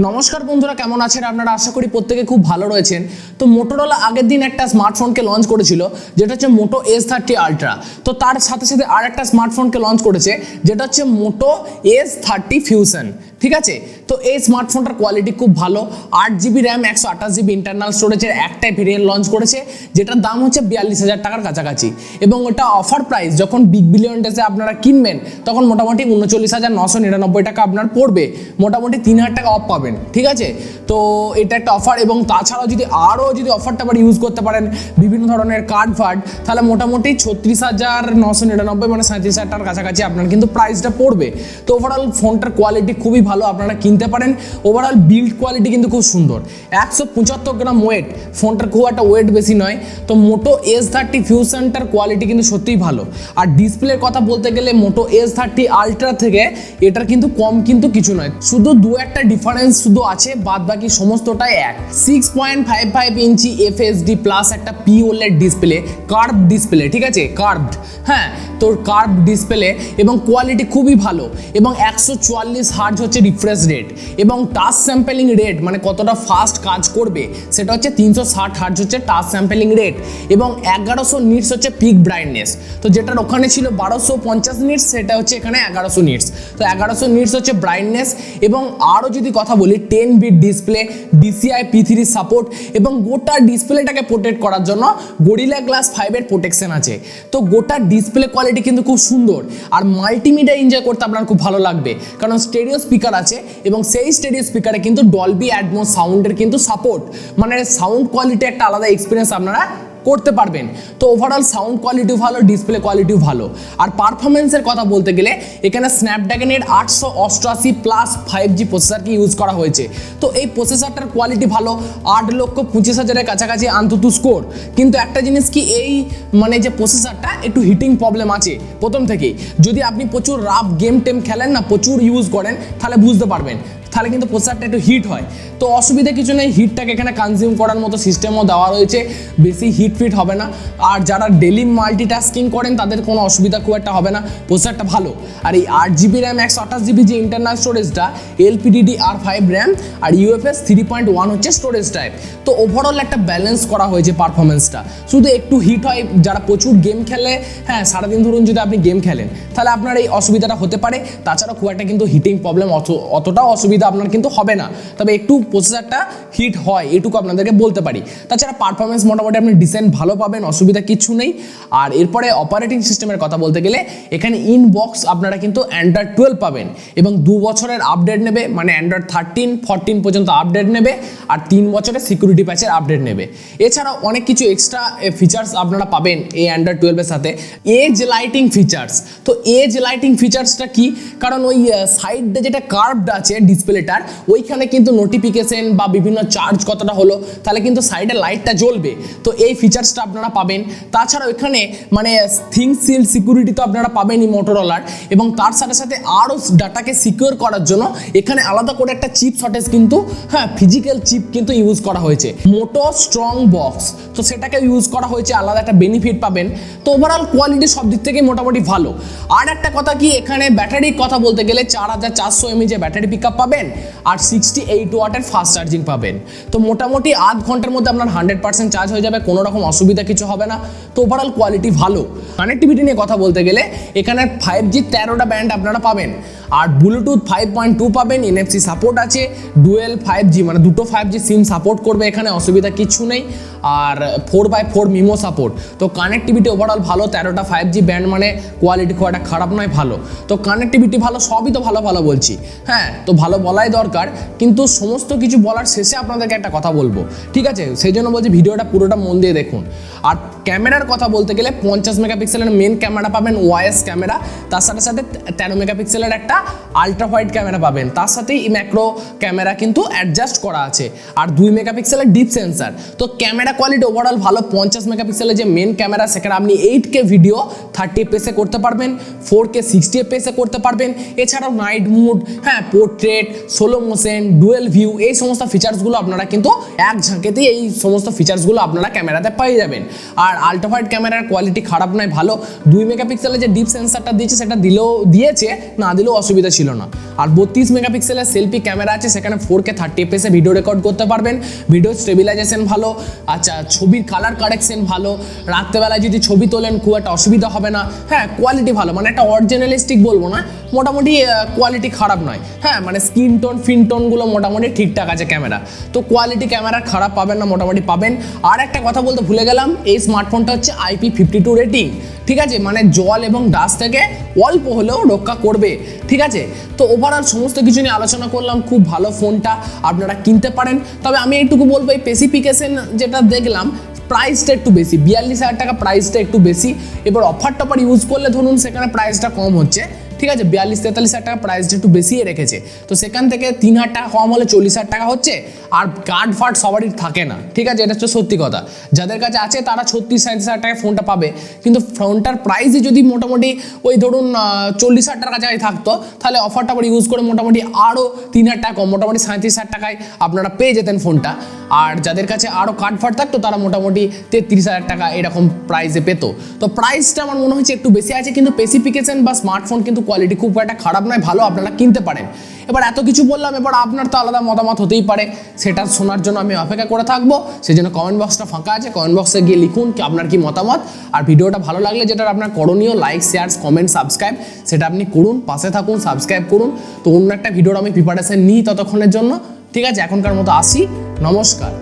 নমস্কার বন্ধুরা, কেমন আছেন আপনারা? আশা করি প্রত্যেকে খুব ভালো রয়েছেন। তো মোটোরোলা আগের দিন একটা স্মার্টফোনকে লঞ্চ করেছিল যেটা হচ্ছে মোটো S30 আলট্রা। তো তার সাথে সাথে আর একটা স্মার্টফোনকে লঞ্চ করেছে যেটা হচ্ছে মোটো S30 ফিউশন। ঠিক আছে, তো এই স্মার্টফোনটার কোয়ালিটি খুব ভালো। 8GB র্যাম, 128GB ইন্টারনাল স্টোরেজের একটাই ভেরিয়েন্ট লঞ্চ করেছে যেটার দাম হচ্ছে 42,000 টাকার কাছাকাছি, এবং ওটা অফার প্রাইস যখন বিগ বিলিয়ন ডেজে আপনারা কিনবেন তখন মোটামুটি 39,999 টাকা আপনার পড়বে, মোটামুটি 3,000 টাকা অফ পাবেন। ঠিক আছে, তো এটা একটা অফার। এবং তাছাড়াও যদি অফারটা আবার ইউজ করতে পারেন বিভিন্ন ধরনের কার্ড ফার্ড, তাহলে মোটামুটি 36,999 মানে 37,000 টাকার কাছাকাছি আপনার কিন্তু প্রাইসটা পড়বে। তো ওভারঅল ফোনটার কোয়ালিটি খুবই ভালো, আপনারা কিনতে পারেন। ওভারঅল বিল্ড কোয়ালিটি কিন্তু খুব সুন্দর। 175 গ্রাম ওয়েট, ফোনটার খুব একটা ওয়েট বেশি নয়। তো মোটো S30 ফিউশনটার কোয়ালিটি কিন্তু সত্যিই ভালো। আর ডিসপ্লের কথা বলতে গেলে মোটো S30 আলট্রা থেকে এটার কিন্তু কম কিন্তু কিছু নয়, শুধু দু একটা ডিফারেন্স শুধু আছে, বাদ বাকি সমস্তটাই এক। 6.55 ইঞ্চি FHD প্লাস একটা POLED ডিসপ্লে, কার্ভ ডিসপ্লে। ঠিক আছে, কার্ভড, হ্যাঁ, তোর কার্ভ ডিসপ্লে, এবং কোয়ালিটি খুবই ভালো। এবং 144 হার্জ হচ্ছে রিফ্রেশ রেট, এবং টাচ স্যাম্পলিং রেট মানে কতটা ফাস্ট কাজ করবে সেটা হচ্ছে 360 হার্জ হচ্ছে টাচ স্যাম্পলিং রেট, এবং 1100 নিটস হচ্ছে পিক ব্রাইটনেস। তো যেটার ওখানে ছিল 1250 নিটস, সেটা হচ্ছে এখানে 1100 নিটস। তো 1100 নিটস হচ্ছে ব্রাইটনেস। এবং আরও যদি কথা বলি 10 bit display, DCI P3 support, এবং গোটা ডিসপ্লেটাকে প্রোটেক্ট করার জন্য গরিলা গ্লাস 5 প্রোটেকশন আছে। তো গোটা ডিসপ্লে কোয়ালিটি কিন্তু খুব সুন্দর। আর মাল্টিমিডিয়া এনজয় করতে আপনার খুব ভালো লাগবে, কারণ স্টেরিও স্পিকার আছে, এবং সেই স্টেরিও স্পিকারে কিন্তু ডলবি অ্যাটমস সাউন্ডের কিন্তু সাপোর্ট, মানে সাউন্ড কোয়ালিটি একটা আলাদা এক্সপিরিয়েন্স আপনারা করতে পারবেন। তো ওভারঅল সাউন্ড কোয়ালিটিও ভালো, ডিসপ্লে কোয়ালিটিও ভালো। আর পারফরমেন্সের কথা বলতে গেলে এখানে স্ন্যাপড্রাগনের 888 প্লাস 5G প্রসেসরকে ইউজ করা হয়েছে। তো এই প্রসেসরটার কোয়ালিটি ভালো, 8,25,000-এর কাছাকাছি অন্তত স্কোর। কিন্তু একটা জিনিস কি, এই মানে যে প্রসেসরটা একটু হিটিং প্রবলেম আছে প্রথম থেকেই। যদি আপনি প্রচুর রাফ গেম টেম খেলেন না, প্রচুর ইউজ করেন, তাহলে বুঝতে পারবেন, তাহলে কিন্তু প্রসেসরটা একটু হিট হয়। তো অসুবিধা কিছু নেই, হিটটাকে এখানে কনজিউম করার মতো সিস্টেমও দেওয়া রয়েছে, বেশি হিট ফিট হবে না। আর যারা ডেলি মাল্টিটাস্কিং করেন তাদের কোনো অসুবিধা খুব একটা হবে না, প্রসেসরটা ভালো। আর এই 8GB র্যাম, 128GB যে ইন্টারনাল স্টোরেজটা, LPDDR5 র্যাম, আর UFS 3.1 হচ্ছে স্টোরেজ টাইপ। তো ওভারঅল একটা ব্যালেন্স করা হয়েছে পারফরমেন্সটা। শুধু একটু হিট হয় যারা প্রচুর গেম খেলে, হ্যাঁ, সারাদিন ধরুন যদি আপনি গেম খেলেন তাহলে আপনার এই অসুবিধাটা হতে পারে। তাছাড়া খুব একটা কিন্তু হিটিং প্রবলেম অতটাও অসুবিধা আপনার কিন্তু হবে না, তবে একটু প্রসেসরটা হিট হয় এটুকু আপনাদেরকে বলতে পারি। তাছাড়া পারফরমেন্স মোটামুটি আপনি ডিসেন্ট ভালো পাবেন, অসুবিধা কিছু নেই। আর এরপরে অপারেটিং সিস্টেমের কথা বলতে গেলে এখানে ইনবক্স আপনারা কিন্তু অ্যান্ড্রয়েড 12 পাবেন, এবং 2 বছরের আপডেট নেবে, মানে অ্যান্ড্রয়েড 13, 14 পর্যন্ত আপডেট নেবে, আর 3 বছরের সিকিউরিটি প্যাচের আপডেট নেবে। এছাড়াও অনেক কিছু এক্সট্রা ফিচার্স আপনারা পাবেন এই অ্যান্ড্রয়েড 12-এর সাথে। এজ লাইটিং ফিচার্স, তো এজ লাইটিং ফিচার্সটা কি, কারণ ওই সাইডে যেটা কার্ভড আছে ডিসপ্লেটার, ওইখানে কিন্তু নোটিফিকেশন বা বিভিন্ন চার্জ কতটা হলো তাহলে কিন্তু সাইডে লাইটটা জ্বলবে। তো এই ফিচার্সটা আপনারা পাবেন। তাছাড়া এখানে মানে থিংসিল সিকিউরিটি তো আপনারা পাবেনই মোটোরোলার, এবং তার সাথে সাথে আরও ডাটাকে সিকিউর করার জন্য এখানে আলাদা করে একটা চিপ শর্টেজ কিন্তু, হ্যাঁ, ফিজিক্যাল চিপ কিন্তু ইউজ করা হয়েছে, মোটো স্ট্রং বক্স। তো সেটাকে ইউজ করা হয়েছে, আলাদা একটা বেনিফিট পাবেন। তো ওভারঅল কোয়ালিটি সব দিক থেকে মোটামুটি ভালো। আর একটা কথা কি, এখানে ব্যাটারির কথা বলতে গেলে 4400 mAh যে ব্যাটারি পিক আপ পাবেন, আর 68 ওয়াটের ফাস্ট চার্জিং পাবেন। তো মোটামুটি আধ ঘন্টার মধ্যে আপনার 100% চার্জ হয়ে যাবে, কোনো রকম অসুবিধা কিছু হবে না। তো ওভারঅল কোয়ালিটি ভালো। কানেক্টিভিটি নিয়ে কথা বলতে গেলে এখানে 5G 13টা ব্যান্ড আপনারা পাবেন, আর ব্লুটুথ 5.2 পাবেন, NFC সাপোর্ট আছে, ডুয়েল 5G মানে দুটো 5G সিম সাপোর্ট করবে, এখানে অসুবিধা কিছু নেই। আর 4x4 মিমো সাপোর্ট। তো কানেক্টিভিটি ওভারঅল ভালো, 13টা 5G ব্যান্ড মানে কোয়ালিটি খুব একটা খারাপ নয়, ভালো। তো কানেক্টিভিটি ভালো, সবই তো ভালো ভালো বলছি, হ্যাঁ, তো ভালো বলাই দরকার। কিন্তু সমস্ত কিছু বলার শেষে আপনাদেরকে একটা কথা বলবো, ঠিক আছে, সেই জন্য বলছি ভিডিওটা পুরোটা মন দিয়ে দেখুন। আর ক্যামেরার কথা বলতে গেলে 50 মেগাপিক্সেলের মেন ক্যামেরা পাবেন, ওয়াইএস ক্যামেরা, তার সাথে সাথে 13 মেগাপিক্সেলের একটা আলট্রা হোয়াইট ক্যামেরা পাবেন, তার সাথেই ম্যাক্রো ক্যামেরা কিন্তু অ্যাডজাস্ট করা আছে, আর 2 মেগাপিক্সেলের ডিপ সেন্সার। তো ক্যামেরা কোয়ালিটি ওভারঅল ভালো। 50 মেগাপিক্সেলের যে মেন ক্যামেরা সেখানে আপনি 8K ভিডিও 30 fps করতে পারবেন, 4K 60 fps করতে পারবেন। এছাড়াও নাইট মুড, হ্যাঁ, portrait, solo motion, dual view, এই সমস্ত ফিচার্সগুলো আপনারা কিন্তু এক ঝাঁকেতেই এই সমস্ত ফিচার্সগুলো আপনারা ক্যামেরাতে পেয়ে যাবেন। আর আল্ট্রাওয়াইড ক্যামেরার কোয়ালিটি খারাপ নয়, ভালো। 2 মেগাপিক্সেলের যে ডিপ সেন্সারটা দিয়েছে সেটা দিয়েছে, না দিলেও অসুবিধা ছিল না। আর 32 মেগাপিক্সেলের সেলফি ক্যামেরা আছে, সেখানে 4K 30 fps ভিডিও রেকর্ড করতে পারবেন। ভিডিও স্টেবিলাইজেশন ভালো, আচ্ছা ছবির কালার কারেকশন ভালো, রাত্রেবেলায় যদি ছবি তোলেন খুব একটা অসুবিধা হবে না। হ্যাঁ, কোয়ালিটি ভালো, মানে একটা অরিজিনালিস্টিক বলবো না, মোটামুটি কোয়ালিটি খারাপ নয়। হ্যাঁ, মানে স্কিন টোন ফিন টোনগুলো মোটামুটি ঠিকঠাক আছে ক্যামেরা, তো কোয়ালিটি ক্যামেরা খারাপ পাবেন না, মোটামুটি পাবেন। আর একটা কথা বলতে ভুলে গেলাম, এই স্মার্টফোনটা হচ্ছে IP52 রেটিং, ঠিক আছে, মানে জল এবং ডাস্ট থেকে অল্প হলেও রক্ষা করবে, ঠিক আছে। তো ওভারঅল সমস্ত কিছু নিয়ে আলোচনা করলাম, খুব ভালো ফোনটা, আপনারা কিনতে পারেন। তবে আমি এইটুকু বলবো, এই স্পেসিফিকেশন যেটা দেখলাম প্রাইসটা একটু বেশি, 42,000 টাকা প্রাইসটা একটু বেশি। এবার অফার টফার ইউজ করলে ধরুন সেখানে প্রাইসটা কম হচ্ছে, ঠিক আছে, 42-43,000 টাকা প্রাইসটা একটু বেশিই রেখেছে। তো সেখান থেকে 3,000 টাকা কম হলে 40,000 টাকা হচ্ছে। আর কার্ড ফার্ড সবারই থাকে না, ঠিক আছে, এটা হচ্ছে সত্যি কথা। যাদের কাছে আছে তারা 36-37,000 টাকায় ফোনটা পাবে, কিন্তু ফোনটার প্রাইসই যদি মোটামুটি ওই ধরুন 40,000 টাকার কাছাকাছি থাকতো, তাহলে অফার টফার ইউজ করে মোটামুটি আরও 3,000 টাকা কম, মোটামুটি 37,000 টাকায় আপনারা পেয়ে যেতেন ফোনটা। আর যাদের কাছে আরও কার্ড ফার্ড থাকতো তারা মোটামুটি 33,000 টাকা এরকম প্রাইসে পেত। তো প্রাইসটা আমার মনে হচ্ছে একটু বেশি আছে, কিন্তু স্পেসিফিকেশন বা স্মার্টফোন কিন্তু কোয়ালিটি খুব একটা খারাপ নয়, ভালো, আপনারা কিনতে পারেন। এবার এত কিছু বললাম, এবার আপনার তো আলাদা মতামত হতেই পারে, সেটা শোনার জন্য আমি অপেক্ষা করে থাকবো। সেই জন্য কমেন্ট বক্সটা ফাঁকা আছে, কমেন্ট বক্সে গিয়ে লিখুন কি আপনার কি মতামত। আর ভিডিওটা ভালো লাগলে যেটা আপনার করণীয়, লাইক, শেয়ার, কমেন্ট, সাবস্ক্রাইব, সেটা আপনি করুন, পাশে থাকুন, সাবস্ক্রাইব করুন। তো অন্য একটা ভিডিওর আমি প্রিপারেশন নিই ততক্ষণের জন্য, ঠিক আছে। এখনকার মতো আসি, নমস্কার।